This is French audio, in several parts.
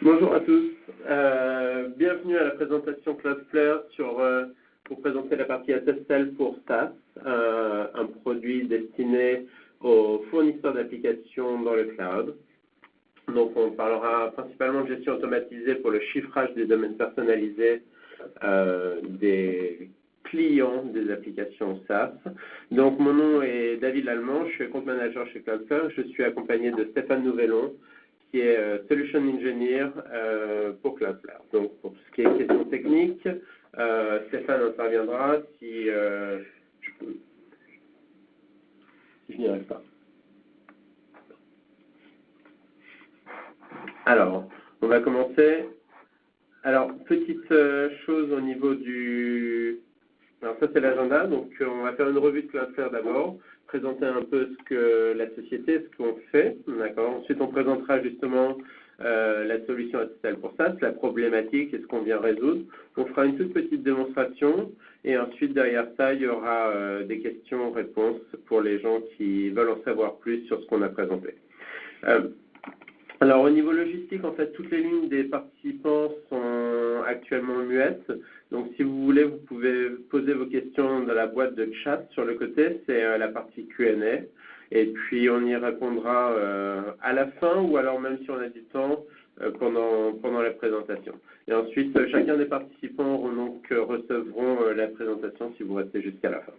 Bonjour à tous, bienvenue à la présentation Cloudflare pour présenter la partie SSL pour SaaS, un produit destiné aux fournisseurs d'applications dans le cloud. Donc on parlera principalement de gestion automatisée pour le chiffrage des domaines personnalisés des clients des applications SaaS. Donc mon nom est David Lallemand, je suis compte manager chez Cloudflare, je suis accompagné de Stéphane Nouvelon, qui est Solution Engineer pour Cloudflare. Donc, pour tout ce qui est questions techniques, Stéphane interviendra si je n'y arrive pas. Alors, on va commencer. Alors, petite chose au niveau du... Alors ça, c'est l'agenda. Donc, on va faire une revue de Cloudflare d'abord, présenter un peu ce que la société, ce qu'on fait. D'accord. Ensuite, on présentera justement la solution SSL pour SaaS, la problématique et ce qu'on vient résoudre. On fera une toute petite démonstration et ensuite, derrière ça, il y aura des questions-réponses pour les gens qui veulent en savoir plus sur ce qu'on a présenté. Alors, au niveau logistique, en fait, toutes les lignes des participants sont actuellement muettes. Donc, si vous voulez, vous pouvez poser vos questions dans la boîte de chat sur le côté. C'est la partie Q&A. Et puis, on y répondra à la fin ou alors même si on a du temps pendant la présentation. Et ensuite, chacun des participants recevront la présentation si vous restez jusqu'à la fin.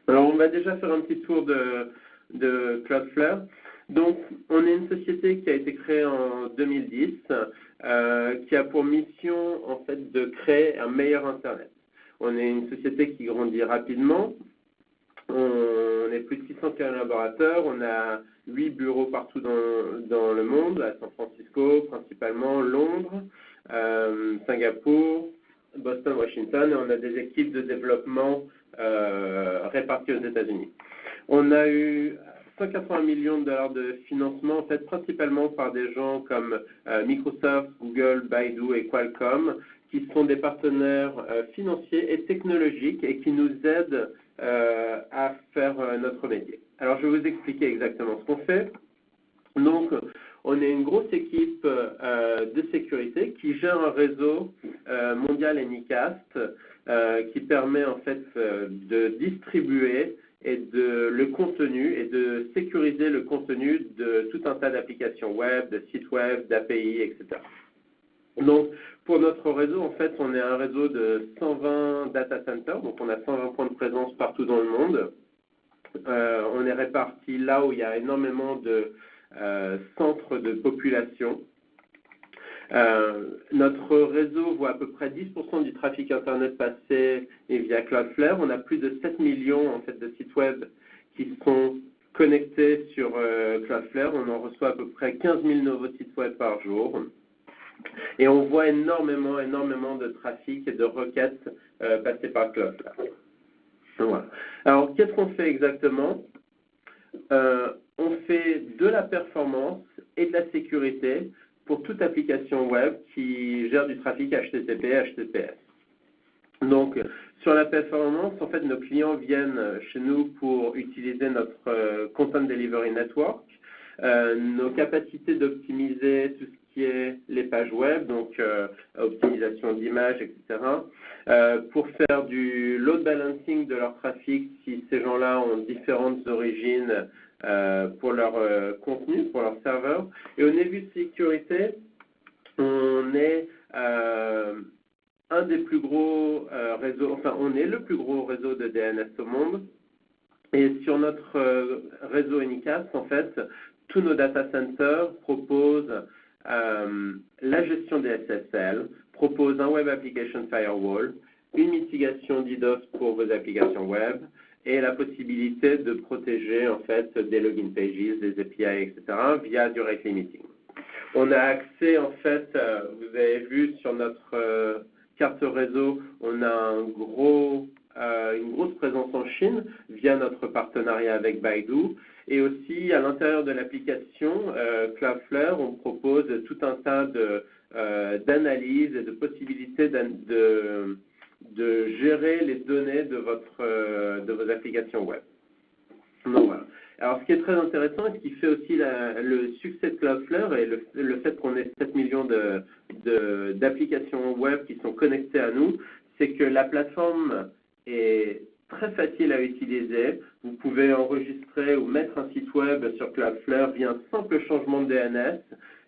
Alors, on va déjà faire un petit tour de Cloudflare. Donc, on est une société qui a été créée en 2010, qui a pour mission, en fait, de créer un meilleur Internet. On est une société qui grandit rapidement. On est plus de 600 collaborateurs. On a 8 bureaux partout dans le monde, à San Francisco, principalement Londres, Singapour, Boston, Washington. Et on a des équipes de développement réparties aux États-Unis. On a eu 180 millions de dollars de financement, en fait, principalement par des gens comme Microsoft, Google, Baidu et Qualcomm, qui sont des partenaires financiers et technologiques et qui nous aident à faire notre métier. Alors, je vais vous expliquer exactement ce qu'on fait. Donc, on est une grosse équipe de sécurité qui gère un réseau mondial Anycast qui permet, en fait, de distribuer le contenu et de sécuriser le contenu de tout un tas d'applications web, de sites web, d'API, etc. Donc, pour notre réseau, en fait, on est un réseau de 120 data centers, donc on a 120 points de présence partout dans le monde. On est répartis là où il y a énormément de centres de population. Notre réseau voit à peu près 10% du trafic Internet passer via Cloudflare. On a plus de 7 millions en fait, de sites web qui sont connectés sur Cloudflare. On en reçoit à peu près 15 000 nouveaux sites web par jour. Et on voit énormément de trafic et de requêtes passer par Cloudflare. Voilà. Alors, qu'est-ce qu'on fait exactement ? On fait de la performance et de la sécurité pour toute application web qui gère du trafic HTTP et HTTPS. Donc, sur la performance, en fait, nos clients viennent chez nous pour utiliser notre Content Delivery Network, nos capacités d'optimiser tout ce qui est les pages web, donc optimisation d'images, etc., pour faire du load balancing de leur trafic si ces gens-là ont différentes origines pour leur contenu, pour leur serveur. Et au niveau de sécurité, on est un des plus gros réseaux, enfin on est le plus gros réseau de DNS au monde. Et sur notre réseau Anycast, en fait, tous nos data centers proposent la gestion des SSL, proposent un Web Application Firewall, une mitigation DDoS pour vos applications web, et la possibilité de protéger en fait des login pages, des API, etc. via du rate limiting. On a accès en fait, vous avez vu sur notre carte réseau, on a une grosse présence en Chine via notre partenariat avec Baidu. Et aussi à l'intérieur de l'application Cloudflare, on propose tout un tas d'analyses et de possibilités de gérer les données de vos applications web. Donc, voilà. Alors, ce qui est très intéressant et ce qui fait aussi le succès de Cloudflare et le fait qu'on ait 7 millions d'applications web qui sont connectées à nous, c'est que la plateforme est très facile à utiliser. Vous pouvez enregistrer ou mettre un site web sur Cloudflare via un simple changement de DNS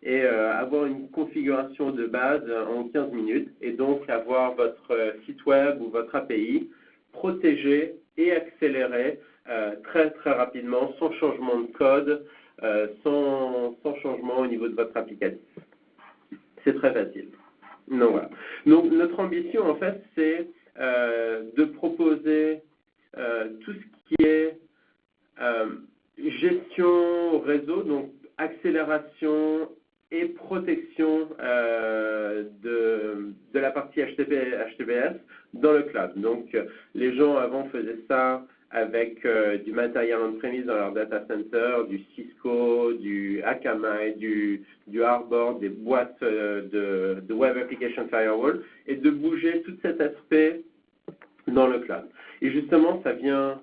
et avoir une configuration de base en 15 minutes et donc avoir votre site web ou votre API protégé et accéléré très très rapidement, sans changement de code, sans changement au niveau de votre applicatif. C'est très facile. Donc, voilà. Donc notre ambition en fait c'est de proposer tout ce qui est gestion réseau, donc accélération et protection de la partie HTTPS dans le cloud. Donc les gens avant faisaient ça avec du matériel on-premise dans leur data center, du Cisco, du Akamai, du Arbor, des boîtes de Web Application Firewall, et de bouger tout cet aspect dans le cloud. Et justement, ça vient,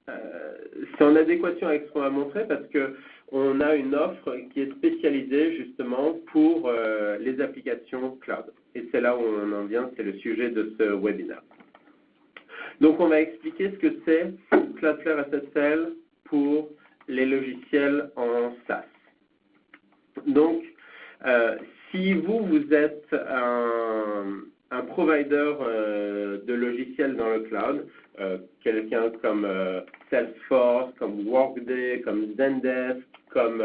c'est en adéquation avec ce qu'on va montrer parce qu'on a une offre qui est spécialisée justement pour les applications cloud. Et c'est là où on en vient, c'est le sujet de ce webinaire. Donc, on va expliquer ce que c'est Cloudflare SSL pour les logiciels en SaaS. Donc, si vous êtes un provider de logiciels dans le cloud, quelqu'un comme Salesforce, comme Workday, comme Zendesk, comme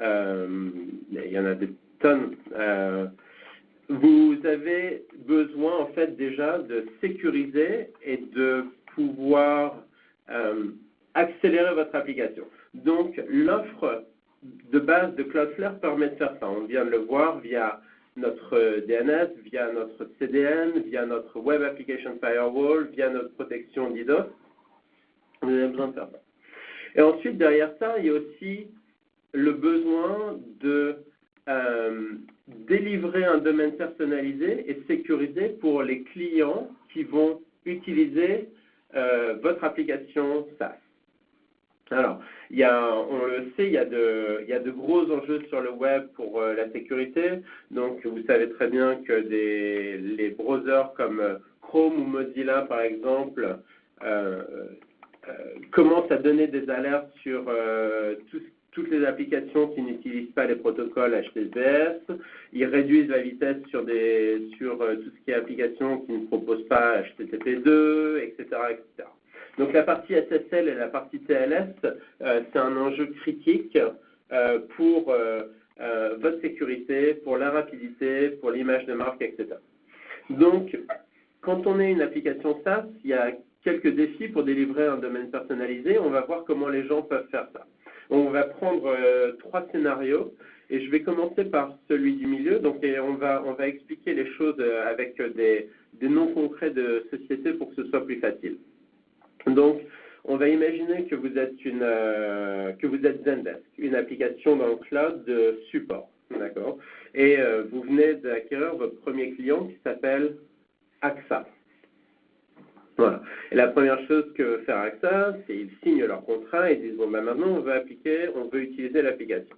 il y en a des tonnes. Vous avez besoin en fait déjà de sécuriser et de pouvoir accélérer votre application. Donc l'offre de base de Cloudflare permet de faire ça. On vient de le voir via notre DNS, via notre CDN, via notre Web Application Firewall, via notre protection DDoS. Vous avez besoin de faire ça. Et ensuite, derrière ça, il y a aussi le besoin de délivrer un domaine personnalisé et sécurisé pour les clients qui vont utiliser votre application SaaS. Alors, on le sait, il y a de gros enjeux sur le web pour la sécurité. Donc, vous savez très bien que les browsers comme Chrome ou Mozilla, par exemple, commencent à donner des alertes sur toutes les applications qui n'utilisent pas les protocoles HTTPS. Ils réduisent la vitesse sur tout ce qui est applications qui ne proposent pas HTTP2, etc., etc. Donc la partie SSL et la partie TLS, c'est un enjeu critique pour votre sécurité, pour la rapidité, pour l'image de marque, etc. Donc, quand on est une application SaaS, il y a quelques défis pour délivrer un domaine personnalisé. On va voir comment les gens peuvent faire ça. On va prendre 3 scénarios et je vais commencer par celui du milieu. Donc, on va expliquer les choses avec des noms concrets de sociétés pour que ce soit plus facile. Donc, on va imaginer que vous êtes Zendesk, une application dans le cloud de support, d'accord? Et vous venez d'acquérir votre premier client qui s'appelle AXA. Voilà. Et la première chose que veut faire AXA, c'est qu'ils signent leur contrat et disent bon ben maintenant on veut utiliser l'application.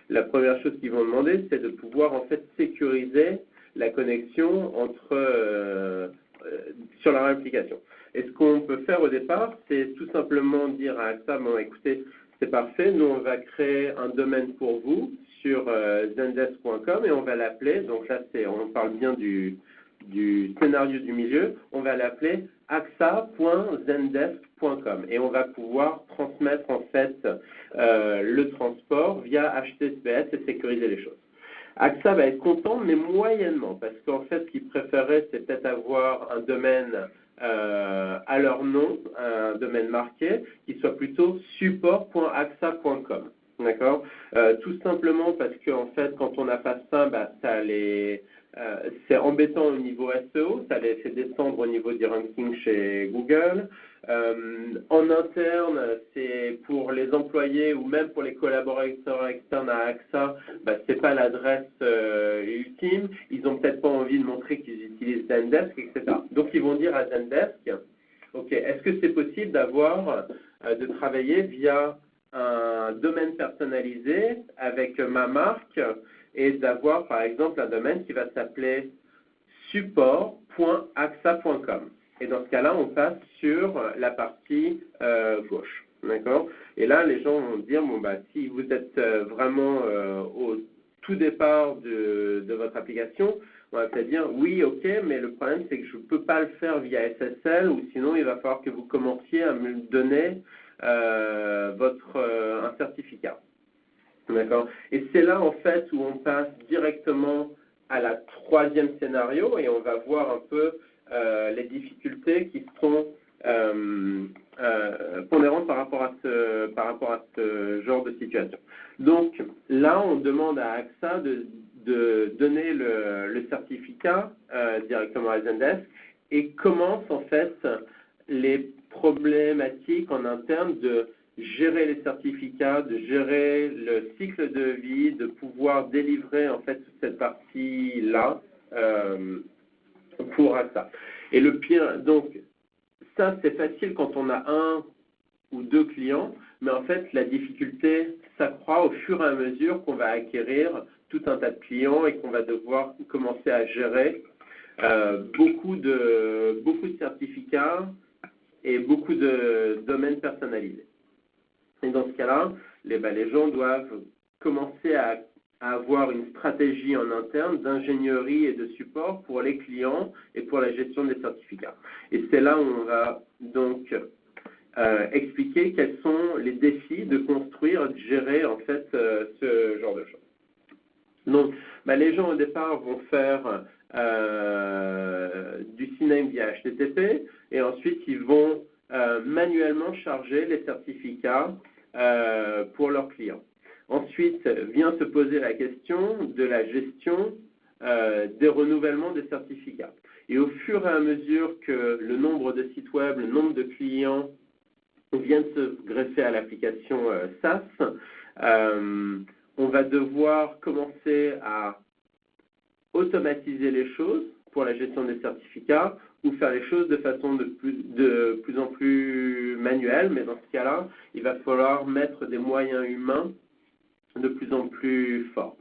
La première chose qu'ils vont demander, c'est de pouvoir en fait sécuriser la connexion sur leur application. Et ce qu'on peut faire au départ, c'est tout simplement dire à AXA, bon écoutez, c'est parfait, nous on va créer un domaine pour vous sur zendesk.com et on va l'appeler, donc là on parle bien du scénario du milieu, on va l'appeler axa.zendesk.com et on va pouvoir transmettre en fait le transport via HTTPS et sécuriser les choses. AXA va être content, mais moyennement, parce qu'en fait, ce qu'ils préféraient, c'est peut-être avoir un domaine à leur nom, un domaine marqué, qui soit plutôt support.axa.com. D'accord? Tout simplement parce qu'en fait, quand on n'a pas ça, c'est embêtant au niveau SEO, ça les fait descendre au niveau du ranking chez Google. En interne, c'est pour les employés ou même pour les collaborateurs externes à AXA, c'est pas l'adresse ultime. Ils ont peut-être pas envie de montrer qu'ils utilisent Zendesk, etc. Donc ils vont dire à Zendesk, Ok, est-ce que c'est possible d'avoir, de travailler via un domaine personnalisé avec ma marque et d'avoir par exemple un domaine qui va s'appeler support.axa.com. Et dans ce cas-là, on passe sur la partie gauche. D'accord? Et là, les gens vont dire, bon, bah, si vous êtes vraiment au tout départ de votre application, on va peut-être dire, oui, ok, mais le problème, c'est que je ne peux pas le faire via SSL, ou sinon, il va falloir que vous commenciez à me donner un certificat. D'accord? Et c'est là, en fait, où on passe directement à la troisième scénario, et on va voir un peu les difficultés qui sont pondérantes par rapport à ce genre de situation. Donc, là, on demande à AXA de donner le certificat directement à Zendesk et commence en fait les problématiques en interne de gérer les certificats, de gérer le cycle de vie, de pouvoir délivrer en fait toute cette partie-là pour AXA. Et le pire, donc, ça c'est facile quand on a un ou deux clients, mais en fait la difficulté s'accroît au fur et à mesure qu'on va acquérir tout un tas de clients et qu'on va devoir commencer à gérer beaucoup de certificats et beaucoup de domaines personnalisés. Et dans ce cas-là, les gens doivent commencer à avoir une stratégie en interne d'ingénierie et de support pour les clients et pour la gestion des certificats. Et c'est là où on va donc expliquer quels sont les défis de construire, de gérer en fait ce genre de choses. Donc, les gens au départ vont faire du CNAME via HTTP et ensuite ils vont manuellement charger les certificats pour leurs clients. Ensuite vient se poser la question de la gestion des renouvellements des certificats. Et au fur et à mesure que le nombre de sites web, le nombre de clients vient de se greffer à l'application SaaS, on va devoir commencer à automatiser les choses pour la gestion des certificats ou faire les choses de façon de plus en plus manuelle, mais dans ce cas-là, il va falloir mettre des moyens humains de plus en plus forts.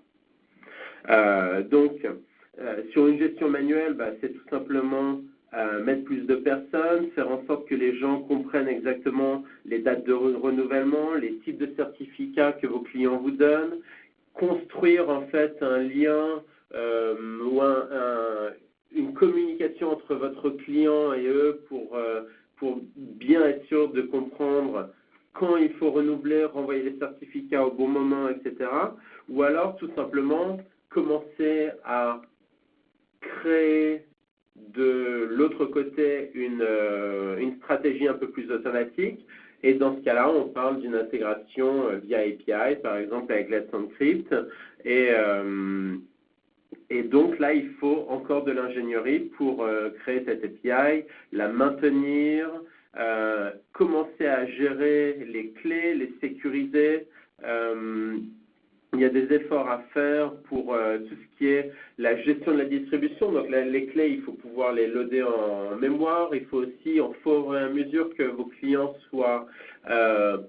Sur une gestion manuelle, c'est tout simplement mettre plus de personnes, faire en sorte que les gens comprennent exactement les dates de renouvellement, les types de certificats que vos clients vous donnent, construire en fait un lien ou une communication entre votre client et eux pour bien être sûr de comprendre quand il faut renouveler, renvoyer les certificats au bon moment, etc. Ou alors tout simplement commencer à créer de l'autre côté une stratégie un peu plus automatique. Et dans ce cas-là, on parle d'une intégration via API, par exemple avec Let's Encrypt. Et donc là, il faut encore de l'ingénierie pour créer cette API, la maintenir, commencer à gérer les clés, les sécuriser. Il y a des efforts à faire pour tout ce qui est la gestion de la distribution. Donc les clés, il faut pouvoir les loader en mémoire. Il faut aussi, au fur et à mesure que vos clients soient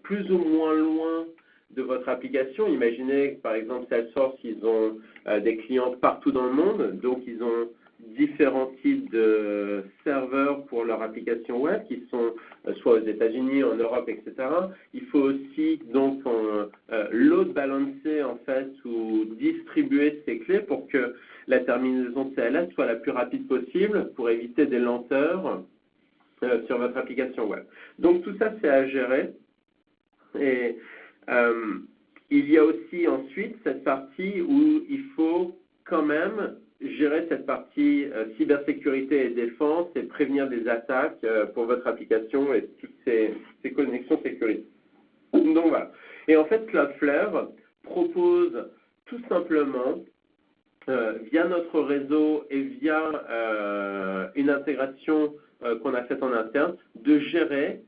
plus ou moins loin de votre application. Imaginez, par exemple, Salesforce, ils ont des clients partout dans le monde. Donc, ils ont différents types de serveurs pour leur application web qui sont soit aux États-Unis, en Europe, etc. Il faut aussi donc load balancer en fait ou distribuer ces clés pour que la terminaison CLS soit la plus rapide possible pour éviter des lenteurs sur votre application web. Donc tout ça c'est à gérer et il y a aussi ensuite cette partie où il faut quand même gérer cette partie cybersécurité et défense et prévenir des attaques pour votre application et toutes ces connexions sécurité. Donc voilà. Et en fait, Cloudflare propose tout simplement, via notre réseau et via une intégration qu'on a faite en interne, de gérer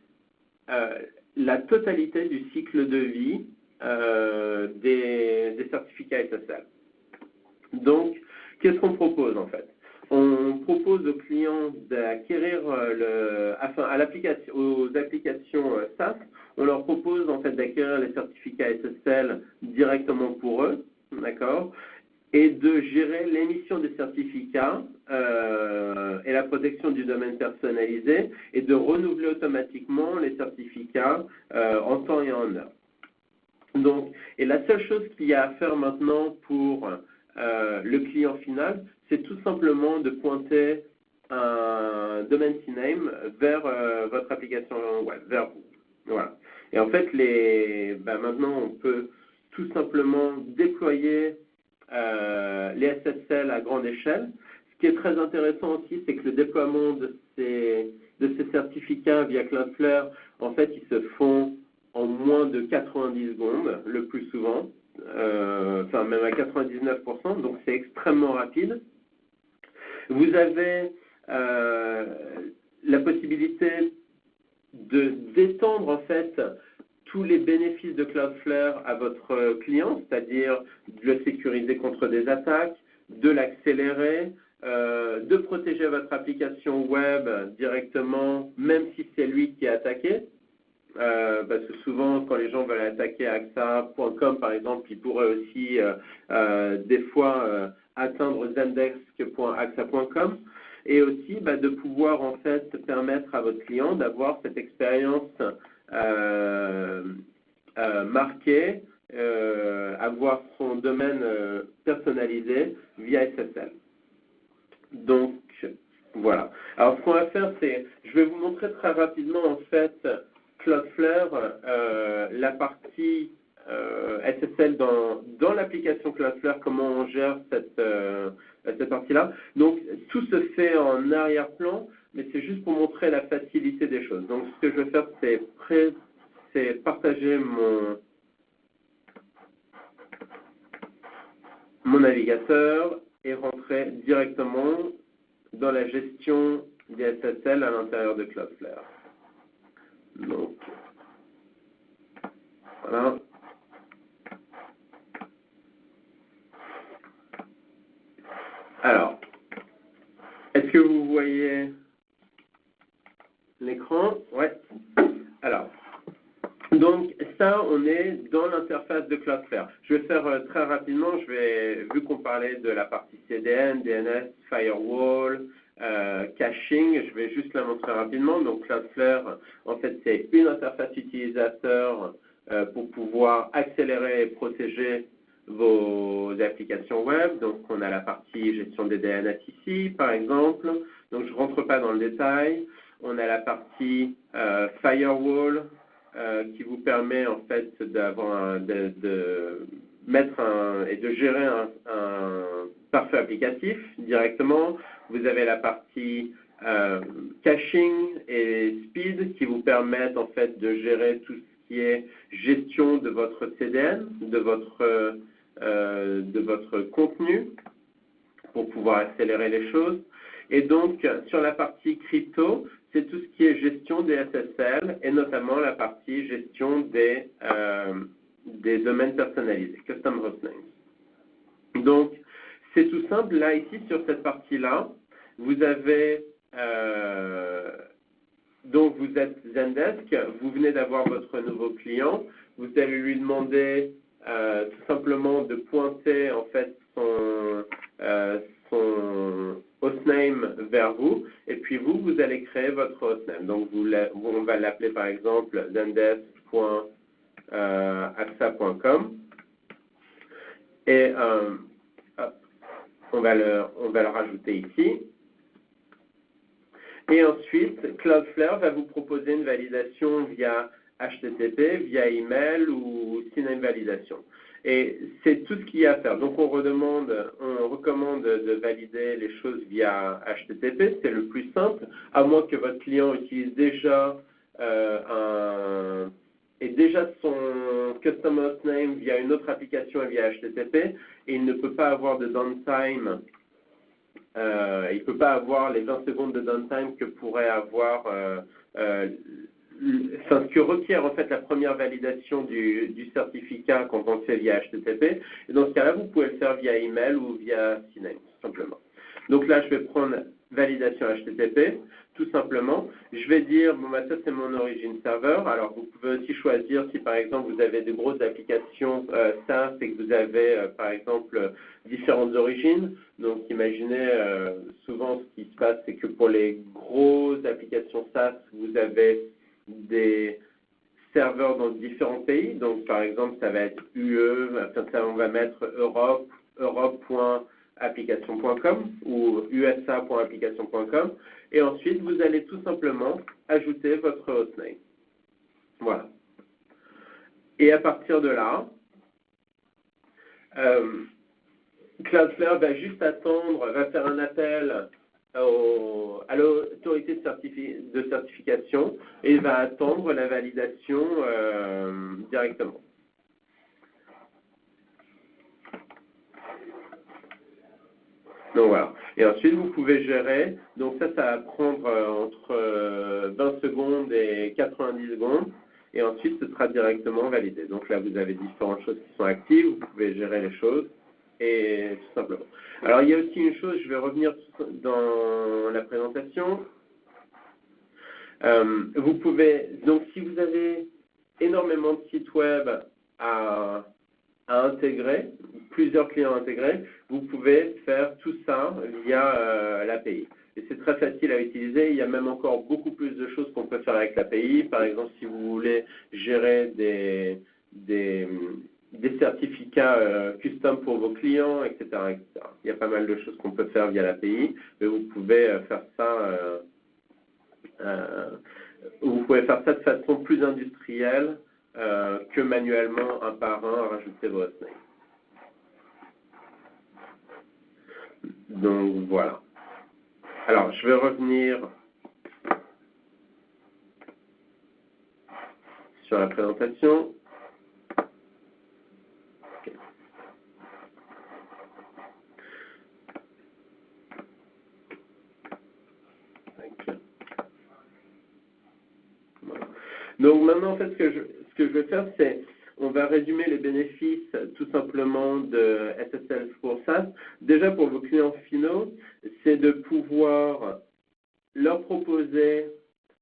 la totalité du cycle de vie des certificats SSL. Donc, qu'est-ce qu'on propose en fait? On propose aux clients d'acquérir à la aux applications SaaS, on leur propose en fait d'acquérir les certificats SSL directement pour eux, d'accord, et de gérer l'émission des certificats et la protection du domaine personnalisé et de renouveler automatiquement les certificats en temps et en heure. Donc, et la seule chose qu'il y a à faire maintenant pour le client final, c'est tout simplement de pointer un domain name vers votre application web, vers vous. Voilà. Et en fait, maintenant, on peut tout simplement déployer les SSL à grande échelle. Ce qui est très intéressant aussi, c'est que le déploiement de ces certificats via Cloudflare, en fait, ils se font en moins de 90 secondes, le plus souvent, même à 99%, donc c'est extrêmement rapide. Vous avez la possibilité d'étendre en fait tous les bénéfices de Cloudflare à votre client, c'est-à-dire de le sécuriser contre des attaques, de l'accélérer, de protéger votre application web directement, même si c'est lui qui est attaqué. Parce que souvent, quand les gens veulent attaquer AXA.com, par exemple, ils pourraient aussi des fois atteindre zendesk.axa.com, et aussi de pouvoir en fait permettre à votre client d'avoir cette expérience marquée, avoir son domaine personnalisé via SSL. Donc voilà. Alors ce qu'on va faire, c'est, je vais vous montrer très rapidement en fait Cloudflare, la partie SSL dans l'application Cloudflare, comment on gère cette partie-là. Donc, tout se fait en arrière-plan, mais c'est juste pour montrer la facilité des choses. Donc, ce que je vais faire, c'est partager mon navigateur et rentrer directement dans la gestion des SSL à l'intérieur de Cloudflare. Donc, voilà. Alors, est-ce que vous voyez l'écran? Ouais. Alors, donc ça, on est dans l'interface de Cloudflare. Je vais faire très rapidement, vu qu'on parlait de la partie CDN, DNS, Firewall, caching, je vais juste la montrer rapidement. Donc Cloudflare, en fait, c'est une interface utilisateur pour pouvoir accélérer et protéger vos applications web. Donc on a la partie gestion des DNS ici, par exemple. Donc je ne rentre pas dans le détail. On a la partie Firewall qui vous permet en fait de mettre et de gérer un pare-feu applicatif directement. Vous avez la partie caching et speed qui vous permettent en fait de gérer tout ce qui est gestion de votre CDN, de votre contenu pour pouvoir accélérer les choses. Et donc, sur la partie crypto, c'est tout ce qui est gestion des SSL et notamment la partie gestion des domaines personnalisés, Custom Host Names. Donc, c'est tout simple. Là, ici, sur cette partie-là, vous avez... donc, vous êtes Zendesk, vous venez d'avoir votre nouveau client, vous allez lui demander tout simplement de pointer en fait son hostname vers vous, et puis vous allez créer votre hostname. Donc, on va l'appeler par exemple zendesk.axa.com, et on va le rajouter ici. Et ensuite, Cloudflare va vous proposer une validation via HTTP, via email ou CNAME validation. Et c'est tout ce qu'il y a à faire. Donc on recommande de valider les choses via HTTP, c'est le plus simple, à moins que votre client utilise déjà déjà son custom hostname via une autre application et via HTTP, et il ne peut pas avoir de downtime. Il ne peut pas avoir les 20 secondes de downtime que pourrait avoir ce que requiert en fait la première validation du certificat quand on le fait via HTTP. Et dans ce cas-là, vous pouvez le faire via email ou via CNAME, tout simplement. Donc là, je vais prendre validation HTTP. tout simplement, je vais dire, bon, bah, ça c'est mon origin server. Alors, vous pouvez aussi choisir si, par exemple, vous avez de grosses applications SaaS et que vous avez, par exemple, différentes origines. Donc, imaginez, souvent, ce qui se passe, c'est que pour les grosses applications SaaS, vous avez des serveurs dans différents pays. Donc, par exemple, ça va être UE, enfin, ça, on va mettre Europe, europe.application.com ou usa.application.com. Et ensuite, vous allez tout simplement ajouter votre hostname. Voilà. Et à partir de là, Cloudflare va juste attendre, va faire un appel à l'autorité de certification et va attendre la validation directement. Donc voilà. Et ensuite, vous pouvez gérer. Donc ça va prendre entre 20 secondes et 90 secondes. Et ensuite, ce sera directement validé. Donc là, vous avez différentes choses qui sont actives. Vous pouvez gérer les choses. Et tout simplement. Alors, il y a aussi une chose, je vais revenir dans la présentation. Vous pouvez, donc si vous avez énormément de sites web à intégrer, plusieurs clients intégrés, vous pouvez faire tout ça via l'API. Et c'est très facile à utiliser. Il y a même encore beaucoup plus de choses qu'on peut faire avec l'API. Par exemple, si vous voulez gérer des certificats custom pour vos clients, etc., etc. Il y a pas mal de choses qu'on peut faire via l'API, mais vous pouvez faire ça de façon plus industrielle que manuellement, un par un, rajouter vos hostnames. Donc voilà. Alors, je vais revenir sur la présentation. Okay. Voilà. Donc maintenant, en fait, ce que je vais faire, c'est on va résumer les bénéfices tout simplement de SSL pour SaaS. Déjà, pour vos clients finaux, c'est de pouvoir leur proposer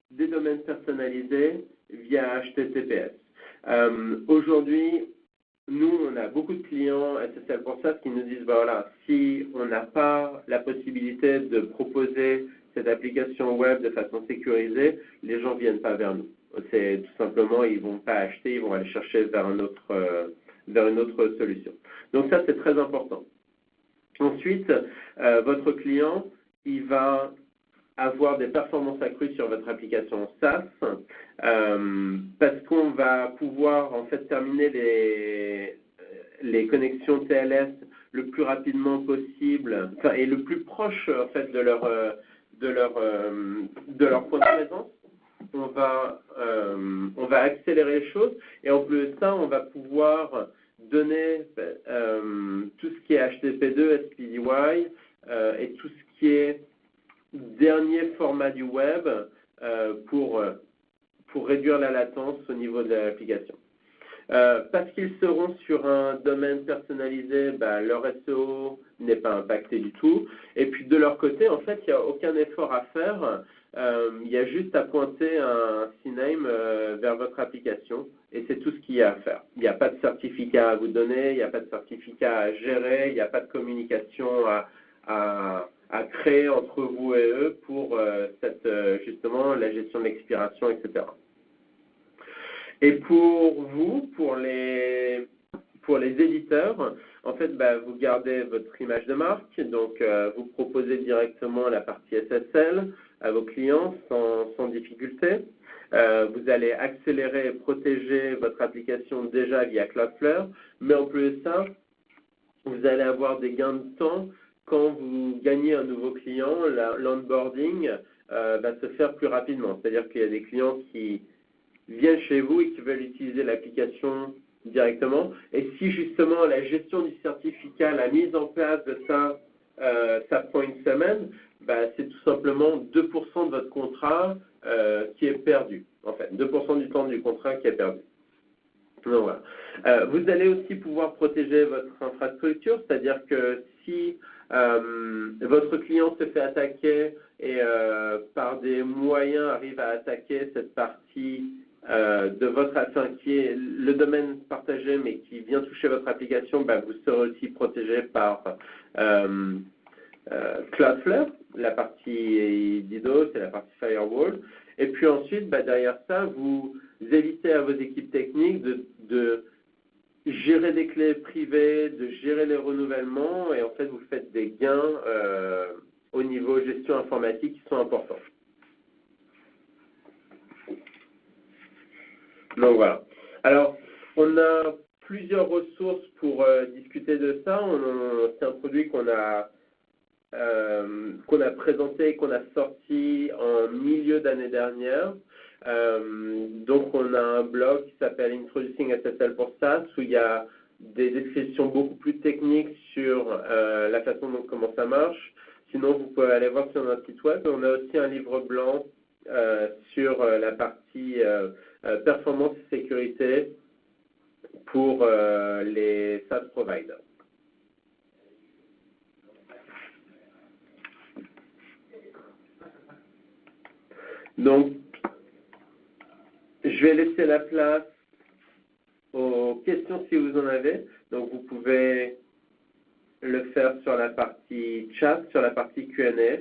des domaines personnalisés via HTTPS. Aujourd'hui, nous, on a beaucoup de clients SSL pour SaaS qui nous disent, bah voilà, si on n'a pas la possibilité de proposer cette application web de façon sécurisée, les gens ne viennent pas vers nous. C'est tout simplement, ils ne vont pas acheter, ils vont aller chercher vers une autre solution. Donc ça, c'est très important. Ensuite, votre client, il va avoir des performances accrues sur votre application SaaS parce qu'on va pouvoir en fait terminer les connexions TLS le plus rapidement possible, enfin, et le plus proche en fait de leur point de présence. On va accélérer les choses et en plus de ça, on va pouvoir donner tout ce qui est HTTP2, SPDY et tout ce qui est dernier format du web pour réduire la latence au niveau de l'application. Parce qu'ils seront sur un domaine personnalisé, leur SEO n'est pas impacté du tout. Et puis de leur côté, en fait, il n'y a aucun effort à faire. Il y a juste à pointer un CNAME vers votre application et c'est tout ce qu'il y a à faire. Il n'y a pas de certificat à vous donner, il n'y a pas de certificat à gérer, il n'y a pas de communication à créer entre vous et eux pour justement la gestion de l'expiration, etc. Et pour vous, pour les éditeurs, en fait, vous gardez votre image de marque, donc vous proposez directement la partie SSL à vos clients sans difficulté. Vous allez accélérer et protéger votre application déjà via Cloudflare, mais en plus de ça, vous allez avoir des gains de temps quand vous gagnez un nouveau client. L'onboarding va se faire plus rapidement, c'est-à-dire qu'il y a des clients qui viennent chez vous et qui veulent utiliser l'application directement. Et si justement la gestion du certificat, la mise en place de ça, ça prend une semaine, c'est tout simplement 2% de votre contrat qui est perdu. En fait, 2% du temps du contrat qui est perdu. Donc, voilà. Vous allez aussi pouvoir protéger votre infrastructure, c'est-à-dire que si votre client se fait attaquer et par des moyens arrive à attaquer cette partie de votre, enfin, qui est le domaine partagé mais qui vient toucher votre application, vous serez aussi protégé par Cloudflare, la partie DDoS et la partie firewall. Et puis ensuite, derrière ça, vous évitez à vos équipes techniques de gérer des clés privées, de gérer les renouvellements, et en fait, vous faites des gains au niveau gestion informatique qui sont importants. Donc voilà. Alors, on a plusieurs ressources pour discuter de ça. C'est un produit qu'on a présenté, qu'on a sorti en milieu d'année dernière. Donc on a un blog qui s'appelle Introducing SSL pour SaaS où il y a des descriptions beaucoup plus techniques sur la façon dont comment ça marche. Sinon vous pouvez aller voir sur notre site web. On a aussi un livre blanc sur la partie performance et sécurité pour les SaaS providers. Donc, je vais laisser la place aux questions si vous en avez. Donc, vous pouvez le faire sur la partie chat, sur la partie Q&A.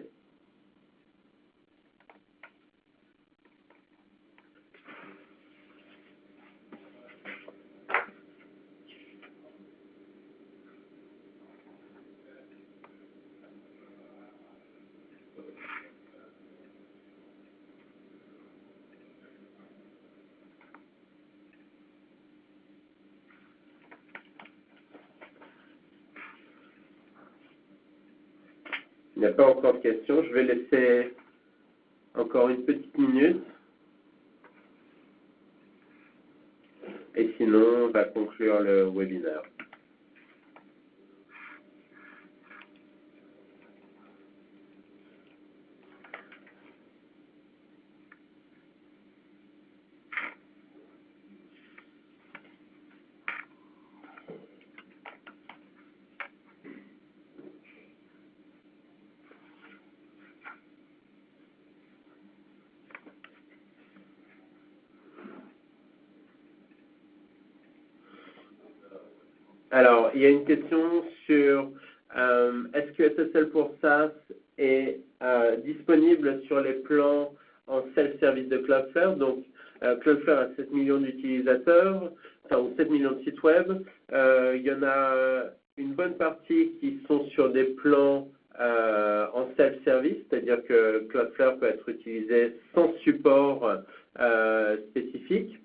Il n'y a pas encore de questions. Je vais laisser encore une petite minute. Et sinon, on va conclure le webinaire. Alors, il y a une question sur est-ce que SSL pour SaaS est disponible sur les plans en self-service de Cloudflare. Donc, Cloudflare a 7 millions d'utilisateurs, ou 7 millions de sites web. Il y en a une bonne partie qui sont sur des plans en self-service, c'est-à-dire que Cloudflare peut être utilisé sans support spécifique.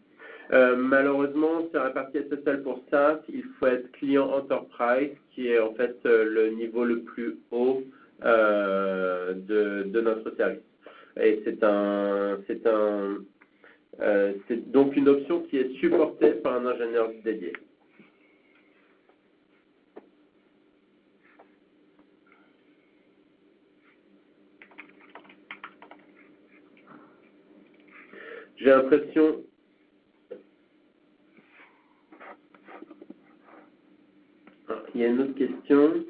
Malheureusement, sur la partie SSL pour SaaS, il faut être client Enterprise, qui est en fait le niveau le plus haut de notre service. Et c'est donc une option qui est supportée par un ingénieur dédié. J'ai l'impression... Il y a une autre question.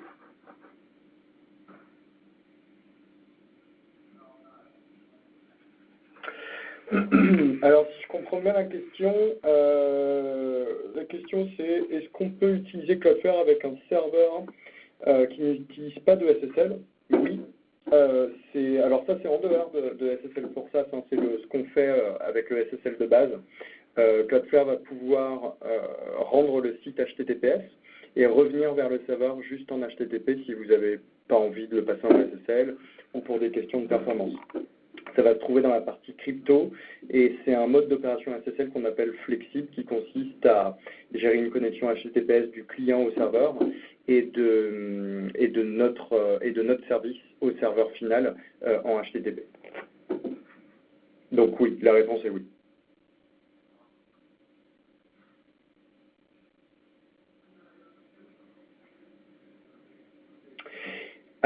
Alors, si je comprends bien la question c'est est-ce qu'on peut utiliser Cloudflare avec un serveur qui n'utilise pas de SSL? Oui. Alors ça, c'est en dehors de SSL pour SaaS, hein, c'est ce qu'on fait avec le SSL de base. Cloudflare va pouvoir rendre le site HTTPS et revenir vers le serveur juste en HTTP si vous n'avez pas envie de le passer en SSL ou pour des questions de performance. Ça va se trouver dans la partie crypto et c'est un mode d'opération SSL qu'on appelle flexible qui consiste à gérer une connexion HTTPS du client au serveur et de notre service au serveur final en HTTP. Donc oui, la réponse est oui.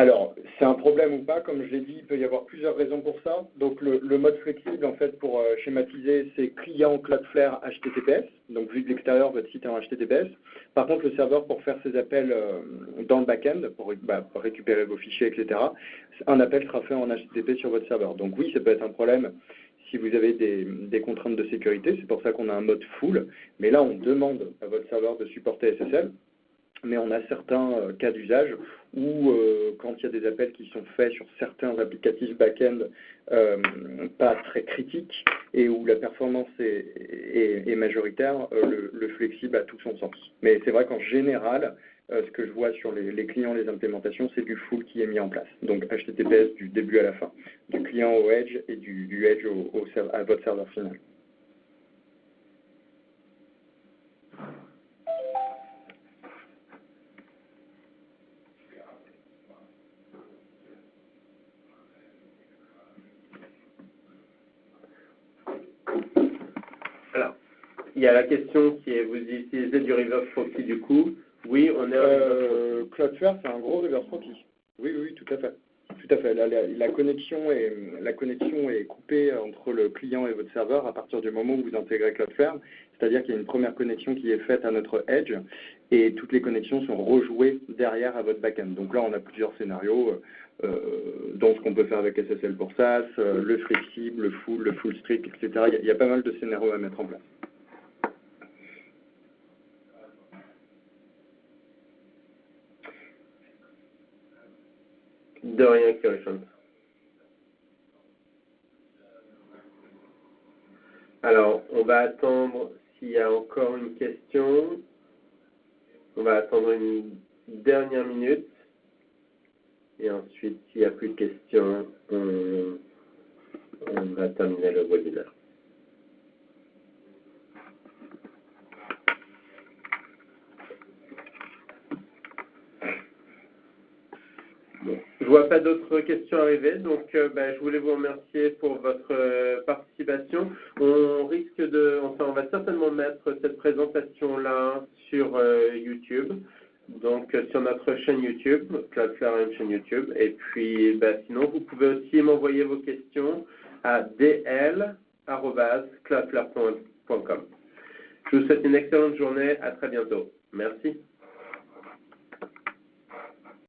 Alors, c'est un problème ou pas, comme je l'ai dit, il peut y avoir plusieurs raisons pour ça. Donc, le mode flexible, en fait, pour schématiser, c'est client Cloudflare HTTPS. Donc, vu de l'extérieur, votre site est en HTTPS. Par contre, le serveur, pour faire ses appels dans le back-end, pour récupérer vos fichiers, etc., un appel sera fait en HTTP sur votre serveur. Donc, oui, ça peut être un problème si vous avez des contraintes de sécurité. C'est pour ça qu'on a un mode full. Mais là, on demande à votre serveur de supporter SSL. Mais on a certains cas d'usage où, quand il y a des appels qui sont faits sur certains applicatifs back-end pas très critiques et où la performance est majoritaire, le flexible a tout son sens. Mais c'est vrai qu'en général, ce que je vois sur les clients, les implémentations, c'est du full qui est mis en place. Donc HTTPS du début à la fin, du client au edge et du edge à votre serveur final. Alors, il y a la question qui est, vous utilisez du reverse proxy du coup? Oui, on est en reverse proxy. Cloudflare, c'est un gros reverse proxy. Oui, oui, tout à fait. Tout à fait. La connexion est coupée entre le client et votre serveur à partir du moment où vous intégrez Cloudflare. C'est-à-dire qu'il y a une première connexion qui est faite à notre edge et toutes les connexions sont rejouées derrière à votre back-end. Donc là, on a plusieurs scénarios, dont ce qu'on peut faire avec SSL pour SaaS, le flexible, le full strict, etc. Il y a pas mal de scénarios à mettre en place. De rien, Kirishon. Alors, on va attendre s'il y a encore une question. On va attendre une dernière minute. Et ensuite, s'il n'y a plus de questions, on va terminer le webinaire. Bon. Je ne vois pas d'autres questions arriver, donc je voulais vous remercier pour votre participation. On va certainement mettre cette présentation-là sur YouTube, donc sur notre chaîne YouTube, Cloudflare a une chaîne YouTube. Et puis, sinon, vous pouvez aussi m'envoyer vos questions à dl@cloudflare.com. Je vous souhaite une excellente journée, à très bientôt. Merci.